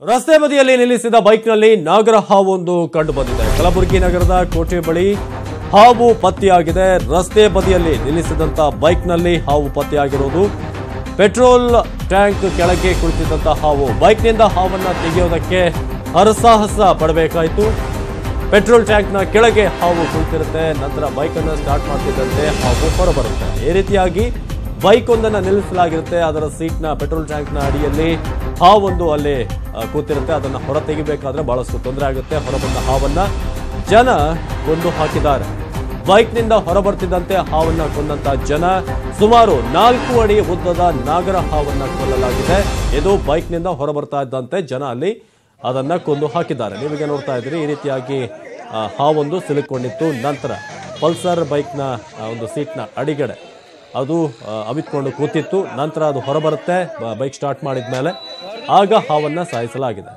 ರಸ್ತೆ ಬದಿಯಲ್ಲಿ ನಿಲ್ಲಿಸಿದ ಬೈಕ್ನಲ್ಲಿ ನಾಗರ ಹಾವೊಂದು ಕಂಡು ಬಂದಿದೆ. ಕಲಬುರಗಿ ನಗರದ ಕೋಟೆ ಬಳಿ ಹಾವು ಪತ್ತೆಯಾಗಿದೆ. ರಸ್ತೆ ಬದಿಯಲ್ಲಿ ನಿಲ್ಲಿಸಿದಂತ ಬೈಕ್ನಲ್ಲಿ ಹಾವು ಪತ್ತೆಯಾಗಿರುವುದು. ಪೆಟ್ರೋಲ್ ಟ್ಯಾಂಕ್ ಕೆಳಗೆ ಕುಳಿತಿದ್ದಂತ ಹಾವು ಬೈಕ್ನಿಂದ ಹಾವನ್ನ ತೆಗೆಯೋದಕ್ಕೆ ಹರಸಾಹಸ ಪಡಬೇಕಾಯಿತು. ಪೆಟ್ರೋಲ್ ಟ್ಯಾಂಕ್ನ ಕೆಳಗೆ ಹಾವು ಕುಳಿತಿರುತ್ತೆ. ನಂತರ ಬೈಕನ್ನು ಸ್ಟಾರ್ಟ್ ಮಾಡ್ತಿದ್ದಂತೆ ಹಾವು ಹೊರಬರುತ್ತೆ. ಈ ರೀತಿಯಾಗಿ ಬೈಕ್ ಒಂದನ್ನು ನಿಲ್ಲಿಸಲಾಗಿರುತ್ತೆ. ಅದರ ಸೀಟ್ನ ಪೆಟ್ರೋಲ್ ಟ್ಯಾಂಕ್ನ ಅಡಿಯಲ್ಲಿ ಹಾವೊಂದು ಅಲ್ಲಿ ಕೂತಿರುತ್ತೆ. ಅದನ್ನು ಹೊರ ತೆಗಿಬೇಕಾದ್ರೆ ಬಹಳಷ್ಟು ತೊಂದರೆ ಆಗುತ್ತೆ. ಹೊರಬಂದ ಹಾವನ್ನ ಜನ ಕೊಂದು ಹಾಕಿದ್ದಾರೆ. ಬೈಕ್ನಿಂದ ಹೊರಬರ್ತಿದ್ದಂತೆ ಹಾವನ್ನ ಕೊಂದಂತ ಜನ ಸುಮಾರು 4 ಅಡಿ ಉದ್ದದ ನಾಗರ ಹಾವನ್ನ ಕೊಲ್ಲಲಾಗಿದೆ. ಇದು ಬೈಕ್ನಿಂದ ಹೊರಬರ್ತಾ ಇದ್ದಂತೆ ಜನ ಅಲ್ಲಿ ಅದನ್ನ ಕೊಂದು ಹಾಕಿದ್ದಾರೆ. ನೀವೀಗ ನೋಡ್ತಾ ಇದ್ದೀರಿ, ಈ ರೀತಿಯಾಗಿ ಹಾವೊಂದು ಸಿಲುಕೊಂಡಿತ್ತು. ನಂತರ ಪಲ್ಸರ್ ಬೈಕ್ನ ಒಂದು ಸೀಟ್ನ ಅಡಿಗಡೆ ಅದು ಅವಿತ್ಕೊಂಡು ಕೂತಿತ್ತು. ನಂತರ ಅದು ಹೊರಬರುತ್ತೆ. ಬೈಕ್ ಸ್ಟಾರ್ಟ್ ಮಾಡಿದ ಮೇಲೆ ಆಗ ಹಾವನ್ನ ಸಾಯಿಸಲಾಗಿದೆ.